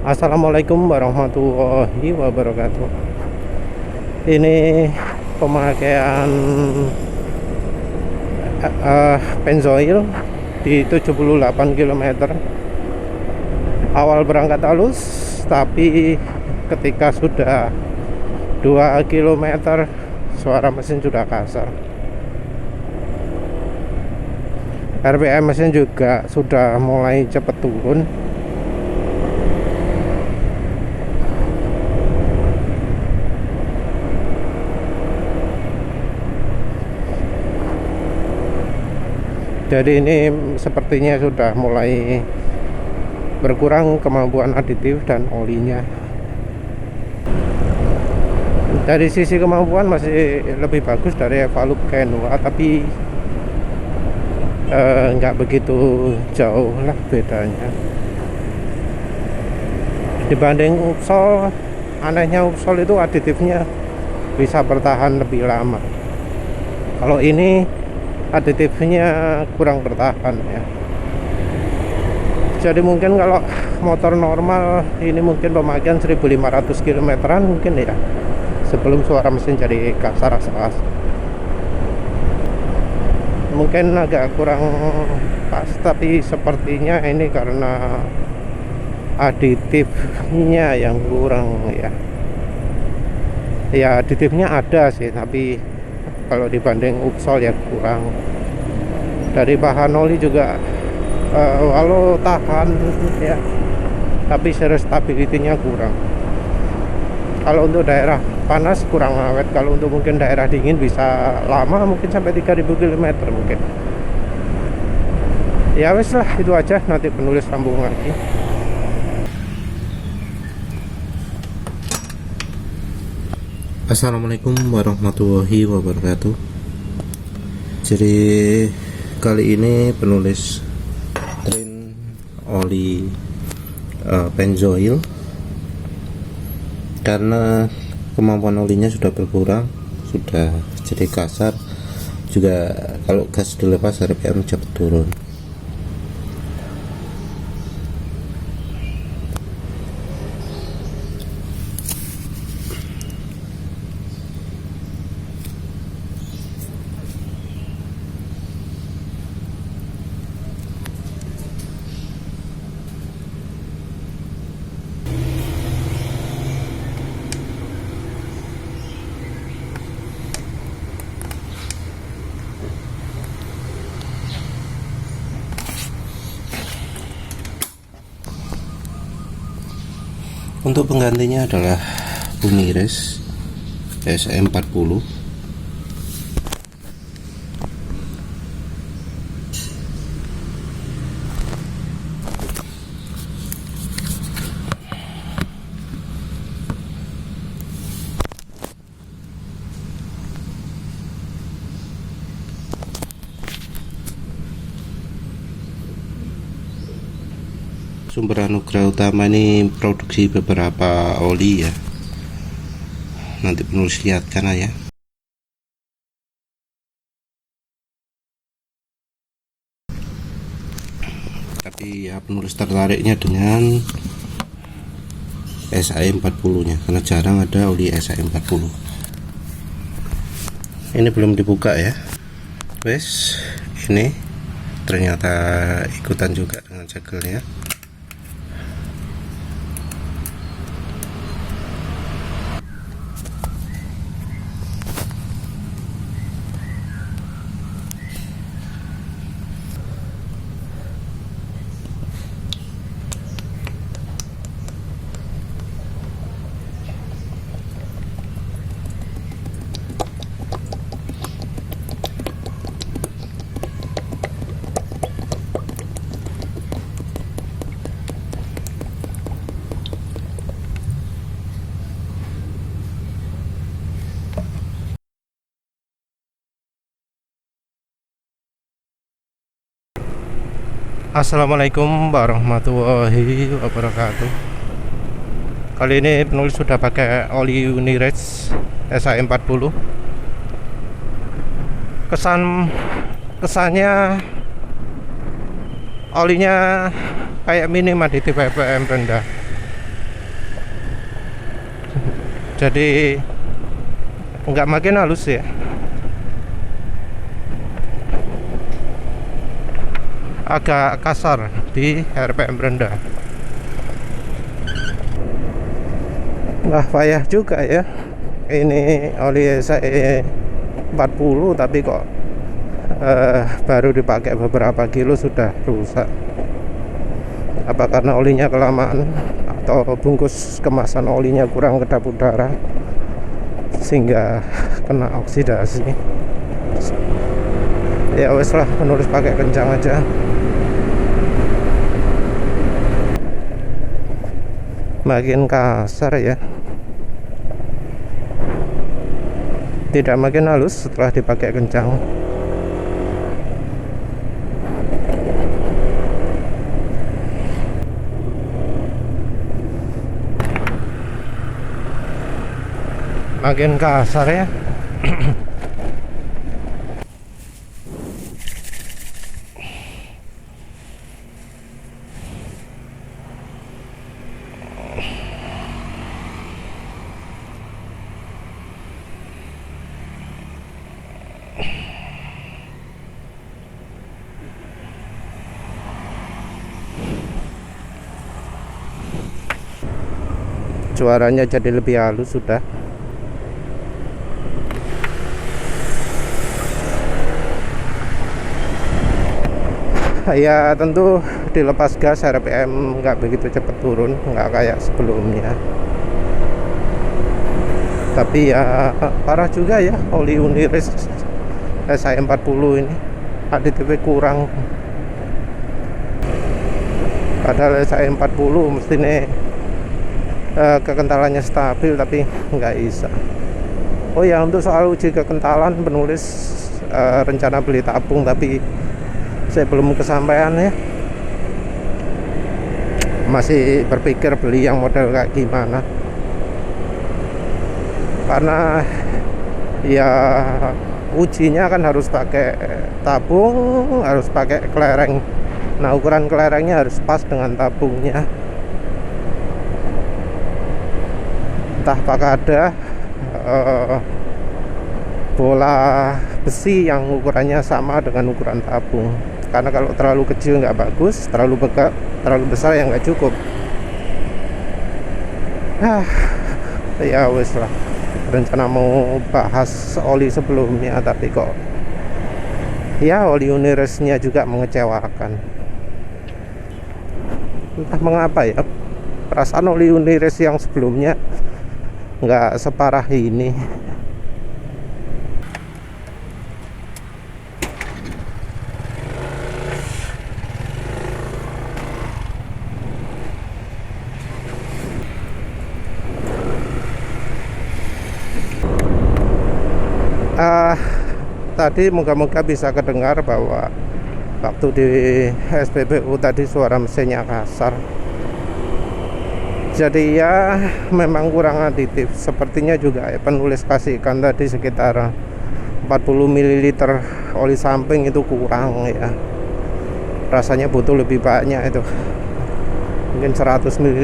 Assalamualaikum warahmatullahi wabarakatuh. Ini pemakaian Pennzoil di 78 km. Awal berangkat halus, tapi ketika sudah 2 km suara mesin sudah kasar. RPM mesin juga sudah mulai cepat turun. Jadi ini sepertinya sudah mulai berkurang kemampuan aditif dan olinya. Dari sisi kemampuan masih lebih bagus dari Evolut Kenua, tapi nggak begitu jauh lah bedanya. Dibanding Upsol, anehnya Upsol itu aditifnya bisa bertahan lebih lama. Kalau ini aditifnya kurang bertahan ya. Jadi mungkin kalau motor normal ini mungkin pemakaian 1500 km-an mungkin ya, sebelum suara mesin jadi kasar. Mungkin agak kurang pas, tapi sepertinya ini karena aditifnya yang kurang ya. Ya aditifnya ada sih, tapi kalau dibanding Upsol ya kurang. Dari bahan oli juga walau tahan ya, tapi stability-nya kurang. Kalau untuk daerah panas kurang awet, kalau untuk mungkin daerah dingin bisa lama, mungkin sampai 3000 km mungkin. Ya wes lah, itu aja, nanti penulis sambung lagi. Assalamualaikum warahmatullahi wabarakatuh. Jadi kali ini penulis trim oli Pennzoil karena kemampuan olinya sudah berkurang, sudah jadi kasar. Juga kalau gas dilepas RPM cepat turun. Untuk penggantinya adalah Unires SM40. Sumber anugerah utama ini produksi beberapa oli ya, nanti penulis lihatkan lah ya. Tapi ya penulis tertariknya dengan SAE40 nya, karena jarang ada oli SAE40. Ini belum dibuka ya. Wes, ini ternyata ikutan juga dengan segelnya. Assalamualaikum warahmatullahi wabarakatuh. Kali ini penulis sudah pakai oli Unires SA40. Kesannya olinya kayak minim aditif RPM rendah. jadi nggak makin halus ya. Agak kasar di RPM rendah. Nah, payah juga ya. Ini oli SAE 40 tapi kok baru dipakai beberapa kilo sudah rusak. Apa karena olinya kelamaan atau bungkus kemasan olinya kurang kedap udara sehingga kena oksidasi. Ya wes lah, penulis pakai kencang aja. Makin kasar ya, tidak makin halus setelah dipakai kencang. Makin kasar ya. Suaranya jadi lebih halus sudah. Ya tentu dilepas gas RPM nggak begitu cepat turun, nggak kayak sebelumnya. Tapi ya parah juga ya oli Uniris SAE 40 ini, aditifnya kurang. Padahal SAE 40 mestinya kekentalannya stabil, tapi nggak bisa. Oh ya, untuk soal uji kekentalan penulis rencana beli tabung, tapi saya belum kesampaian ya. Masih berpikir beli yang model kayak gimana, karena ya ujinya kan harus pakai tabung, harus pakai kelereng. Nah, ukuran kelerengnya harus pas dengan tabungnya. Entah apakah ada bola besi yang ukurannya sama dengan ukuran tabung. Karena kalau terlalu kecil nggak bagus, terlalu besar yang nggak cukup. Ya wes lah, rencana mau bahas oli sebelumnya, tapi kok ya oli Unirisnya juga mengecewakan. Entah mengapa ya, perasaan oli Uniris yang sebelumnya nggak separah ini. Tadi moga-moga bisa kedengar bahwa waktu di SPBU tadi suara mesinnya kasar. Jadi ya memang kurang aditif. Sepertinya juga penulis kasihkan tadi sekitar 40 ml oli samping itu kurang ya. Rasanya butuh lebih banyak itu, mungkin 100 ml.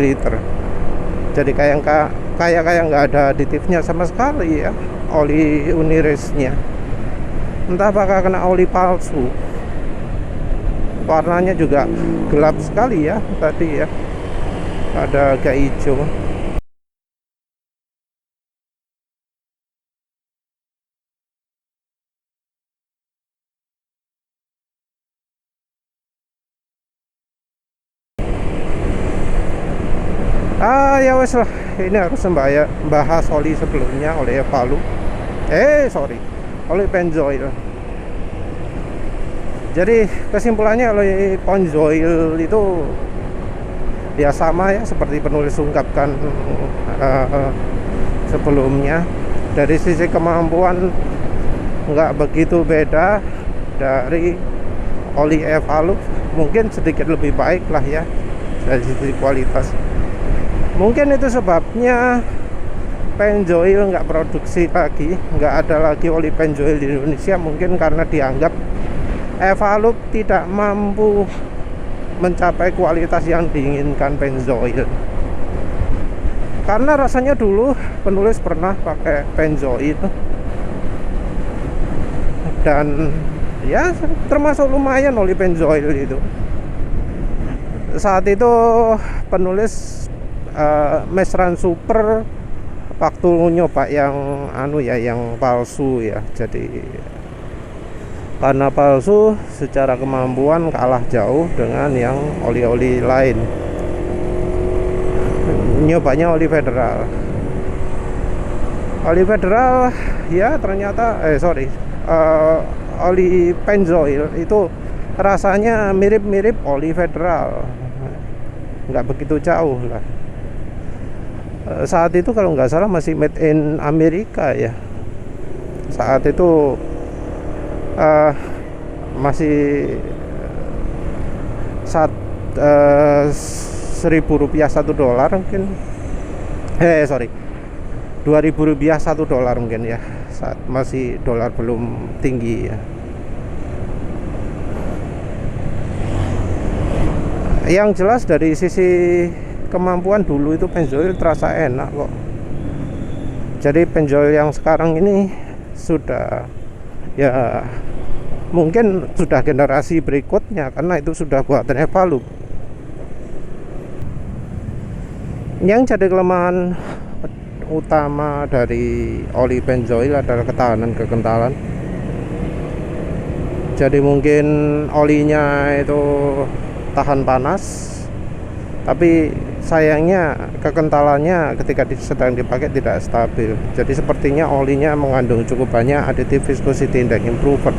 Jadi kayak nggak ada aditifnya sama sekali ya oli Unirisnya. Entah apakah kena oli palsu. Warnanya juga gelap sekali ya tadi ya, ada agak hijau. Ya wes lah, ini harus bahas oli sebelumnya, oli Evalu. Oli Pennzoil. Jadi kesimpulannya oli Pennzoil itu ya sama ya seperti penulis ungkapkan sebelumnya. Dari sisi kemampuan nggak begitu beda dari oli Evalu, mungkin sedikit lebih baik lah ya dari sisi kualitas. Mungkin itu sebabnya Pennzoil nggak produksi lagi, nggak ada lagi oli Pennzoil di Indonesia. Mungkin karena dianggap Evalu tidak mampu mencapai kualitas yang diinginkan Pennzoil. karena rasanya dulu penulis pernah pakai Pennzoil dan ya termasuk lumayan oli Pennzoil itu. Saat itu penulis Mesran Super waktu nyoba yang yang palsu ya. Jadi karena palsu secara kemampuan kalah jauh dengan yang oli-oli lain. Nyobanya oli Federal. Oli Federal ya ternyata oli Pennzoil itu rasanya mirip-mirip oli Federal, nggak begitu jauh lah. Saat itu kalau nggak salah masih made in Amerika ya. Saat itu masih Rp1.000 $1 mungkin. Rp2.000 $1 mungkin ya. Saat masih dolar belum tinggi ya. Yang jelas dari sisi kemampuan dulu itu Pennzoil terasa enak kok. Jadi Pennzoil yang sekarang ini sudah ya mungkin sudah generasi berikutnya, karena itu sudah buatan Evalup. Yang jadi kelemahan utama dari oli Pennzoil adalah ketahanan kekentalan. Jadi mungkin olinya itu tahan panas, tapi sayangnya kekentalannya ketika sedang dipakai tidak stabil. Jadi sepertinya olinya mengandung cukup banyak additive viscosity index improver.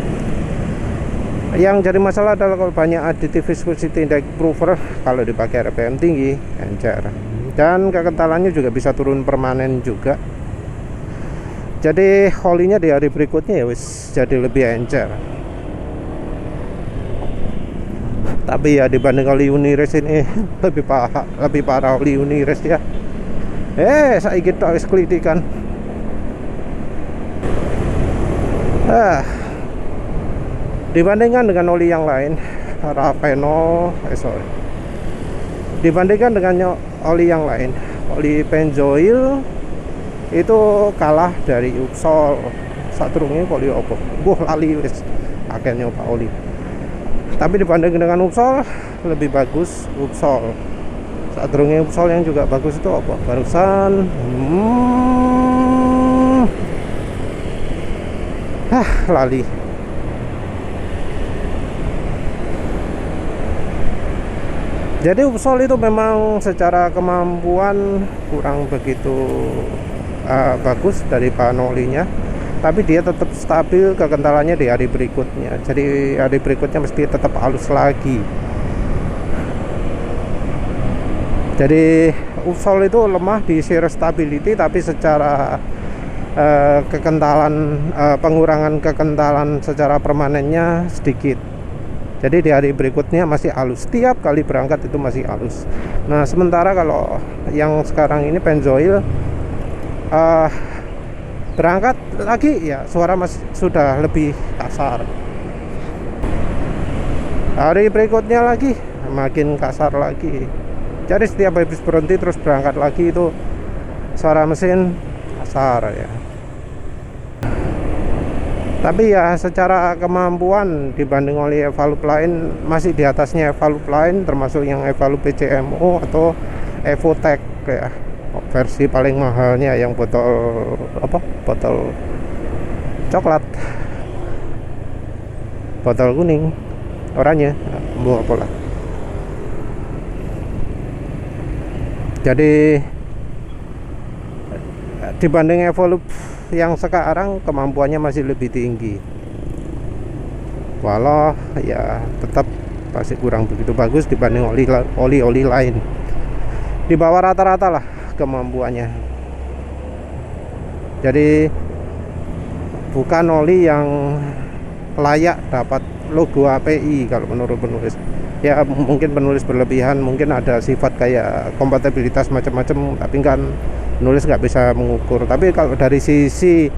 Yang jadi masalah adalah kalau banyak additive viscosity index improver, kalau dipakai RPM tinggi encer, dan kekentalannya juga bisa turun permanen juga. Jadi olinya di hari berikutnya ya wis jadi lebih encer. Tapi ya dibanding oli Unires ini lebih parah oli Unires ya. Saya gitu harus kelitikan. Dibandingkan dengan oli yang lain, dibandingkan dengan oli yang lain, oli Pennzoil itu kalah dari Upsol. Satrungnya oli opo? Lali wis akhirnya Pak oli. Tapi dibanding dengan Upsol lebih bagus Upsol. Satrungnya Upsol yang juga bagus itu apa? Barusan lali. Jadi Upsol itu memang secara kemampuan kurang begitu bagus dari panolinya, tapi dia tetap stabil kekentalannya di hari berikutnya. Jadi hari berikutnya mesti tetap halus lagi. Jadi Upsol itu lemah di shear stability, tapi secara kekentalan, pengurangan kekentalan secara permanennya sedikit. Jadi di hari berikutnya masih halus, setiap kali berangkat itu masih halus. Nah sementara kalau yang sekarang ini Pennzoil berangkat lagi ya suara masih sudah lebih kasar. Hari berikutnya lagi makin kasar lagi. Jadi setiap habis berhenti terus berangkat lagi itu suara mesin kasar ya. Tapi ya secara kemampuan dibanding oli Evalup lain masih di atasnya Evalup lain, termasuk yang Evalup PCMO atau Evotech ya. Versi paling mahalnya yang botol coklat, botol kuning, oranye, pola. Jadi dibanding Evalup yang sekarang kemampuannya masih lebih tinggi, walau ya tetap masih kurang begitu bagus dibanding oli lain. Di bawah rata-rata lah kemampuannya. Jadi bukan oli yang layak dapat logo API kalau menurut penulis. Ya mungkin penulis berlebihan, mungkin ada sifat kayak kompatibilitas macam-macam, tapi kan penulis nggak bisa mengukur. Tapi kalau dari sisi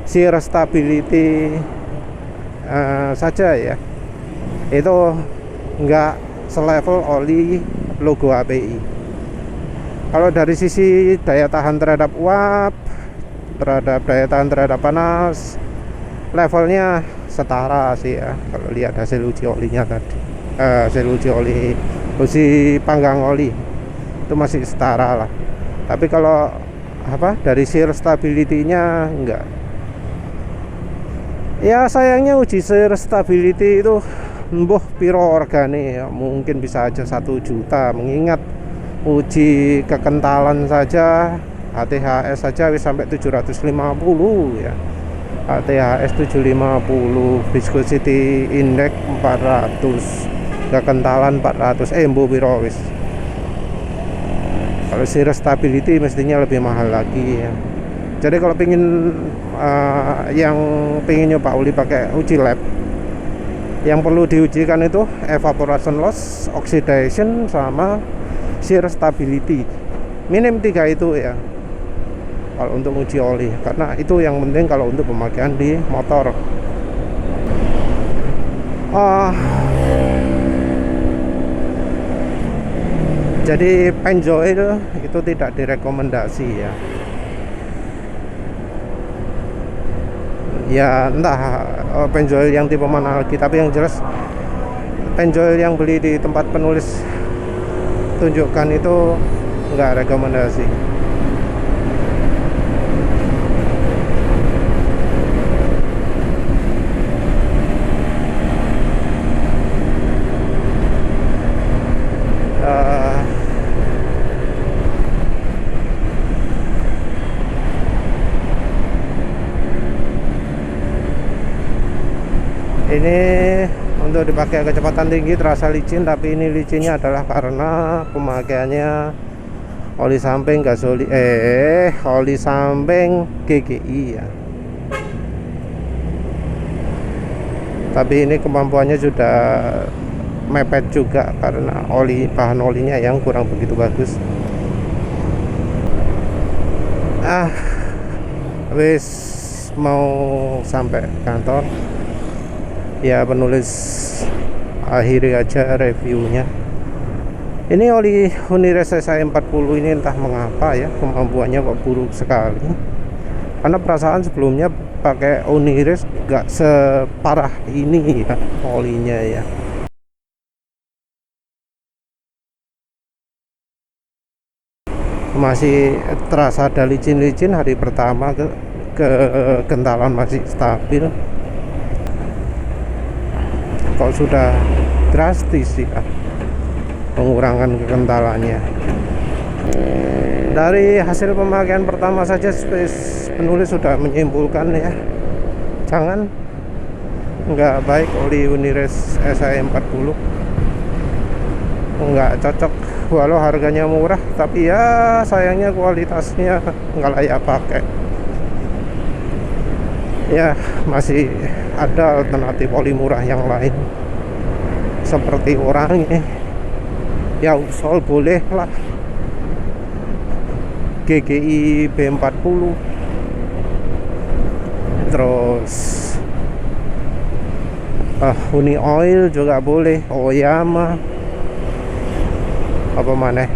shear stability saja ya, itu nggak selevel oli logo API. Kalau dari sisi daya tahan terhadap uap, terhadap daya tahan terhadap panas, levelnya setara sih ya. Kalau lihat hasil uji olinya tadi, hasil uji panggang oli itu masih setara lah. Tapi kalau dari shear stability-nya enggak. Ya sayangnya uji shear stability itu mbuh piro organi ya, mungkin bisa aja 1 juta, mengingat uji kekentalan saja HTHS saja sampai 750 ya. HTHS 750, viscosity index 400, kekentalan 400, mbo piro wis. Kalau shear stability mestinya lebih mahal lagi ya. Jadi kalau yang pengen nyoba oli pakai uji lab, yang perlu diujikan itu evaporation loss, oxidation, sama shear stability. Minim 3 itu ya kalau untuk uji oli, karena itu yang penting kalau untuk pemakaian di motor. Jadi Penjoil itu tidak direkomendasi ya. Ya entah Penjoil yang tipe mana lagi, tapi yang jelas Penjoil yang beli di tempat penulis tunjukkan itu enggak rekomendasi. Ini untuk dipakai kecepatan tinggi terasa licin, tapi ini licinnya adalah karena pemakaiannya oli samping oli samping GGI ya. Tapi ini kemampuannya sudah mepet juga karena bahan olinya yang kurang begitu bagus. Wis mau sampai kantor ya, penulis akhiri aja reviewnya. Ini oli Hunires SI40 ini entah mengapa ya kemampuannya kok buruk sekali, karena perasaan sebelumnya pakai Hunires gak separah ini ya olinya ya. Masih terasa ada licin-licin hari pertama, kekentalan masih stabil. Kok sudah drastis ya pengurangan kekentalannya. Dari hasil pemakaian pertama saja penulis sudah menyimpulkan ya, jangan, nggak baik oli Hunires SI40, nggak cocok. Walau harganya murah, tapi ya sayangnya kualitasnya nggak layak pakai. Ya masih ada alternatif oli murah yang lain seperti Oranye ya, Uxol boleh lah, GGI B40, terus Uni Oil juga boleh, Oyama, apa mana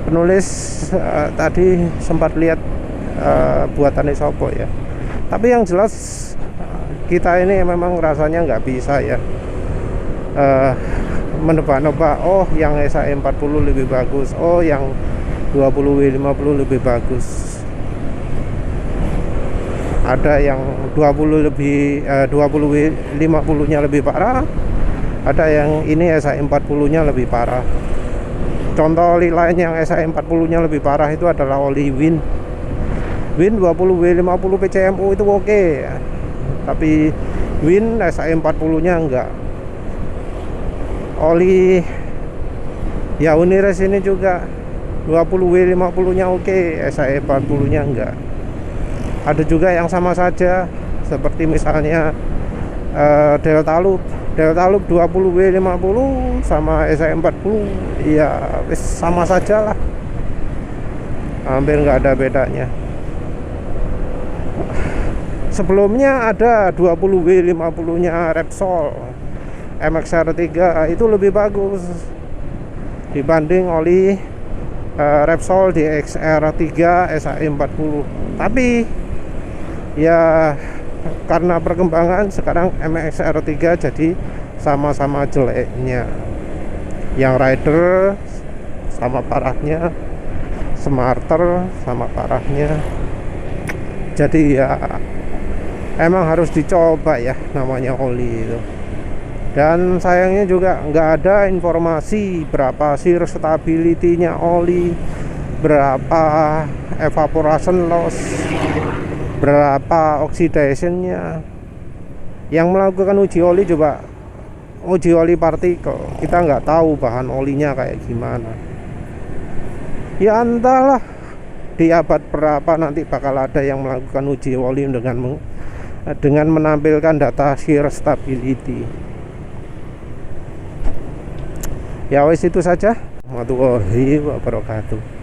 penulis tadi sempat lihat buatan Sopo ya. Tapi yang jelas kita ini memang rasanya nggak bisa ya menebak-nebak, oh yang SI40 lebih bagus, oh yang 20W50 lebih bagus. Ada yang 20W50 nya lebih parah, ada yang ini SI40 nya lebih parah. Contoh oli lain yang SI40 nya lebih parah itu adalah oli Win 20W50 PCMU itu oke ya. Tapi Win SI40 nya enggak. Oli ya Hunires ini juga 20W50 nya oke, SI40 nya enggak. Ada juga yang sama saja, seperti misalnya Delta Loop 20W50 sama SI40 ya sama saja lah, hampir nggak ada bedanya. Sebelumnya ada 20W50 nya Repsol MXR3, itu lebih bagus, dibanding oli Repsol DXR3 SAE 40. Tapi ya karena perkembangan sekarang MXR3 jadi sama-sama jeleknya. Yang rider sama parahnya, smarter sama parahnya. Jadi ya emang harus dicoba ya namanya oli itu. Dan sayangnya juga nggak ada informasi berapa shear stability-nya oli, berapa evaporation loss, berapa oxidation-nya. Yang melakukan uji oli coba uji oli partikel, kita nggak tahu bahan olinya kayak gimana. Ya entahlah di abad berapa nanti bakal ada yang melakukan uji oli dengan menampilkan data shear stability. Ya wis itu saja. Warahmatullahi wabarakatuh.